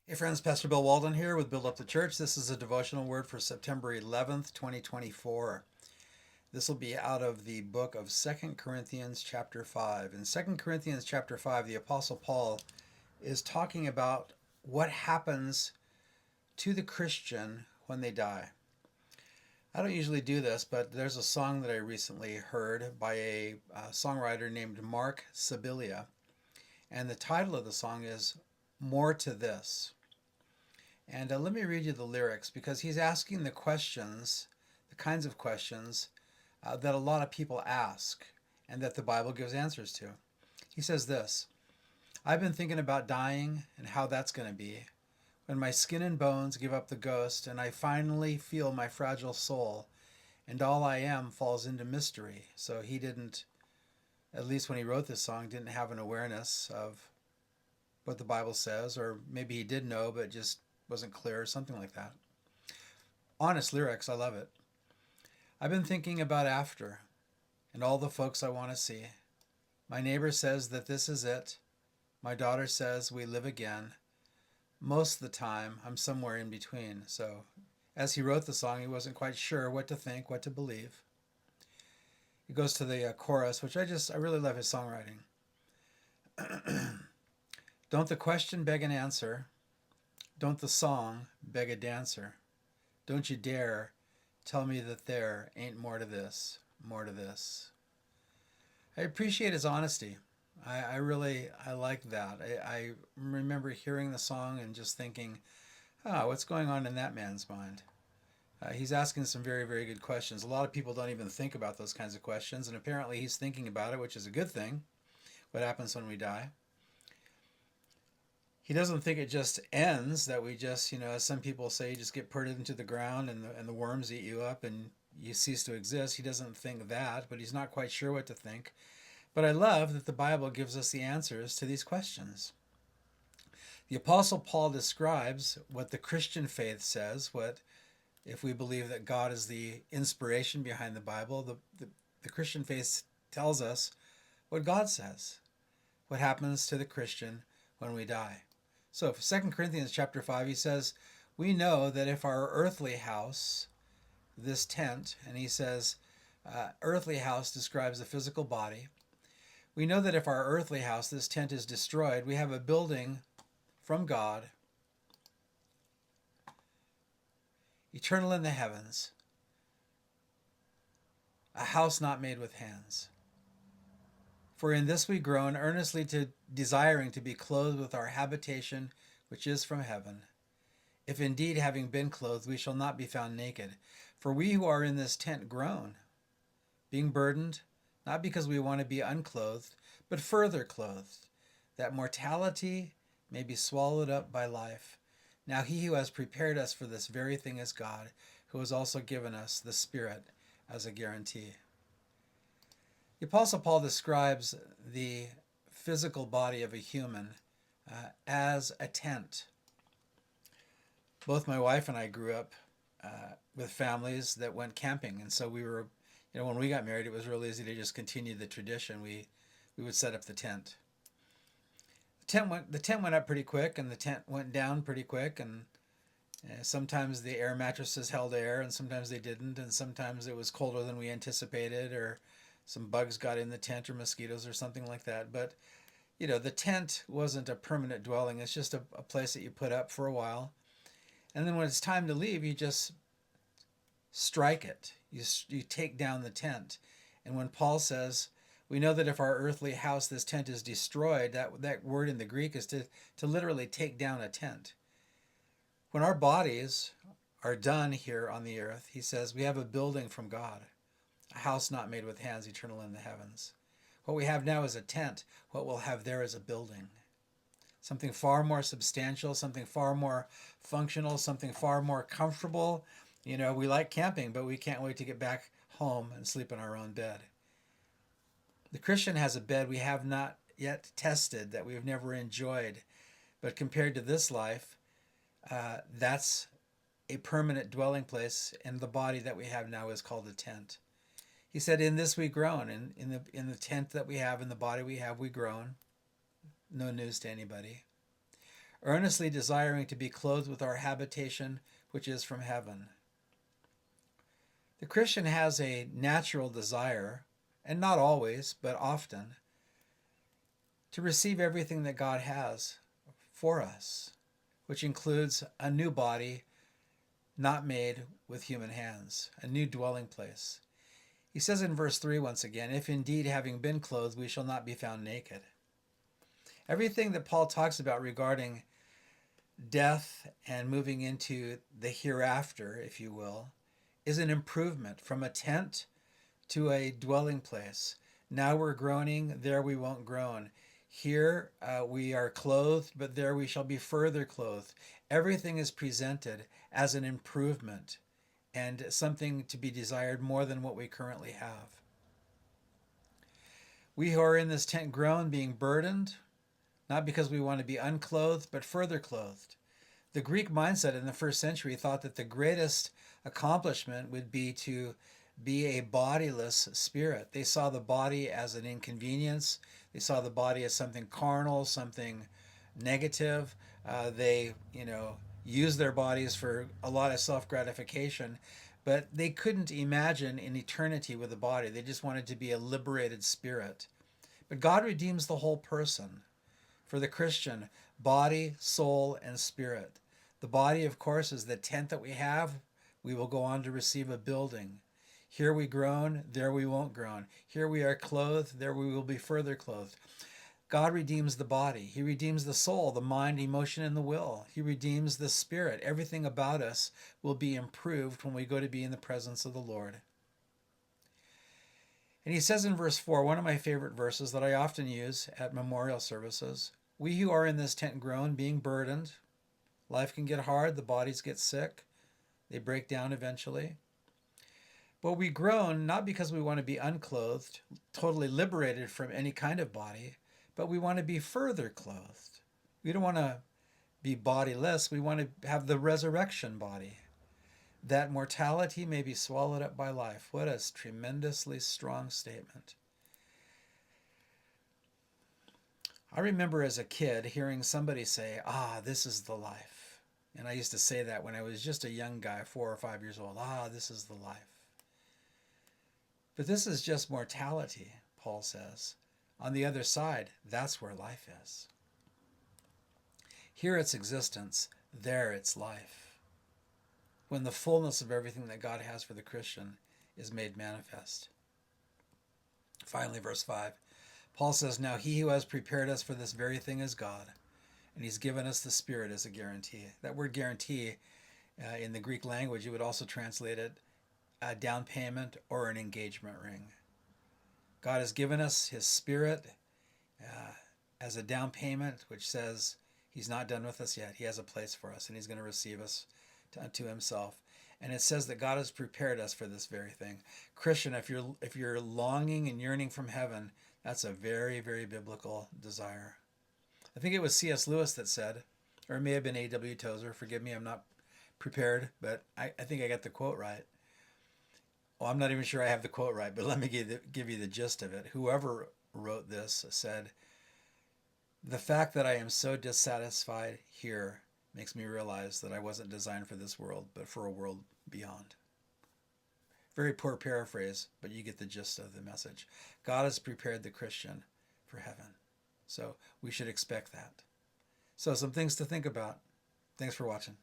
Hey friends, Pastor Bill Walden here with Build Up the Church. This is a devotional word for September 11th, 2024. This will be out of the book of Second Corinthians chapter 5. In Second Corinthians chapter 5, the Apostle Paul is talking about what happens to the Christian when they die. I don't usually do this, but there's a song that I recently heard by a songwriter named Mark Sibilia, and the title of the song is More to This. And let me read you the lyrics because he's asking the questions, the kinds of questions that a lot of people ask and that the Bible gives answers to. He says this: I've been thinking about dying and how that's going to be. When my skin and bones give up the ghost and I finally feel my fragile soul and all I am falls into mystery. So he didn't, at least when he wrote this song, didn't have an awareness of what the Bible says, or maybe he did know but just wasn't clear, or something like that. Honest lyrics, I love it. I've been thinking about after and all the folks I want to see. My neighbor says that this is it. My daughter says we live again. Most of the time, I'm somewhere in between. So, as he wrote the song, he wasn't quite sure what to think, what to believe. It goes to the chorus, which I really love his songwriting. Don't the question beg an answer? Don't the song beg a dancer? Don't you dare tell me that there ain't more to this, more to this. I appreciate his honesty. I like that. I remember hearing the song and just thinking, what's going on in that man's mind? He's asking some very, very good questions. A lot of people don't even think about those kinds of questions, and apparently he's thinking about it, which is a good thing. What happens when we die? He doesn't think it just ends, that we just, as some people say, you just get put into the ground and the worms eat you up and you cease to exist. He doesn't think that, but he's not quite sure what to think. But I love that the Bible gives us the answers to these questions. The Apostle Paul describes what the Christian faith says, what if we believe that God is the inspiration behind the Bible, the Christian faith tells us what God says, what happens to the Christian when we die. So, for 2 Corinthians chapter 5, he says, we know that if our earthly house, this tent, and he says, earthly house describes the physical body. We know that if our earthly house, this tent, is destroyed, we have a building from God, eternal in the heavens, a house not made with hands. For in this we groan, earnestly desiring to be clothed with our habitation, which is from heaven. If indeed, having been clothed, we shall not be found naked. For we who are in this tent groan, being burdened, not because we want to be unclothed, but further clothed, that mortality may be swallowed up by life. Now he who has prepared us for this very thing is God, who has also given us the Spirit as a guarantee. The Apostle Paul describes the physical body of a human as a tent. Both my wife and I grew up with families that went camping, and so we were, when we got married, it was real easy to just continue the tradition. We would set up the tent. The tent went up pretty quick, and the tent went down pretty quick, and sometimes the air mattresses held air, and sometimes they didn't, and sometimes it was colder than we anticipated, or some bugs got in the tent, or mosquitoes, or something like that. But the tent wasn't a permanent dwelling. It's just a place that you put up for a while, and then when it's time to leave, you just strike it. You take down the tent. And when Paul says, we know that if our earthly house, this tent, is destroyed, that word in the Greek is to literally take down a tent. When our bodies are done here on the earth, he says, we have a building from God, a house not made with hands, eternal in the heavens. What we have now is a tent. What we'll have there is a building. Something far more substantial, something far more functional, something far more comfortable. We like camping, but we can't wait to get back home and sleep in our own bed. The Christian has a bed we have not yet tested, that we've never enjoyed. But compared to this life, that's a permanent dwelling place, and the body that we have now is called a tent. He said, in this we groan, and in the tent that we have, in the body we have, we groan. No news to anybody. earnestly desiring to be clothed with our habitation, which is from heaven. The Christian has a natural desire, and not always, but often, to receive everything that God has for us, which includes a new body not made with human hands, a new dwelling place. He says in verse 3 once again, if indeed having been clothed, we shall not be found naked. Everything that Paul talks about regarding death and moving into the hereafter, if you will, is an improvement from a tent to a dwelling place. Now we're groaning, there we won't groan. Here we are clothed, but there we shall be further clothed. Everything is presented as an improvement and something to be desired more than what we currently have. We who are in this tent groan, being burdened, not because we want to be unclothed, but further clothed. The Greek mindset in the first century thought that the greatest accomplishment would be to be a bodiless spirit. They saw the body as an inconvenience. They saw the body as something carnal, something negative. They, used their bodies for a lot of self-gratification, but they couldn't imagine an eternity with a body. They just wanted to be a liberated spirit. But God redeems the whole person. For the Christian, body, soul, and spirit. The body, of course, is the tent that we have. We will go on to receive a building. Here we groan, there we won't groan. Here we are clothed, there we will be further clothed. God redeems the body. He redeems the soul, the mind, emotion, and the will. He redeems the spirit. Everything about us will be improved when we go to be in the presence of the Lord. And he says in verse 4, one of my favorite verses that I often use at memorial services, we who are in this tent groan, being burdened. Life can get hard, the bodies get sick, they break down eventually. But we groan not because we want to be unclothed, totally liberated from any kind of body, but we want to be further clothed. We don't want to be bodiless, we want to have the resurrection body. That mortality may be swallowed up by life. What a tremendously strong statement. I remember as a kid hearing somebody say, this is the life. And I used to say that when I was just a young guy, 4 or 5 years old. This is the life. But this is just mortality, Paul says. On the other side, that's where life is. Here it's existence, there it's life. When the fullness of everything that God has for the Christian is made manifest. Finally, verse 5. Paul says, now he who has prepared us for this very thing is God, and he's given us the Spirit as a guarantee. That word guarantee, in the Greek language, you would also translate it a down payment or an engagement ring. God has given us his Spirit as a down payment, which says he's not done with us yet. He has a place for us, and he's going to receive us to himself. And it says that God has prepared us for this very thing. Christian, if you're longing and yearning from heaven, that's a very, very biblical desire. I think it was C.S. Lewis that said, or it may have been A.W. Tozer, forgive me, I'm not prepared, but I think I got the quote right. Well, I'm not even sure I have the quote right, but let me give you the gist of it. Whoever wrote this said, the fact that I am so dissatisfied here makes me realize that I wasn't designed for this world, but for a world beyond. Very poor paraphrase, but you get the gist of the message. God has prepared the Christian for heaven. So we should expect that. So some things to think about. Thanks for watching.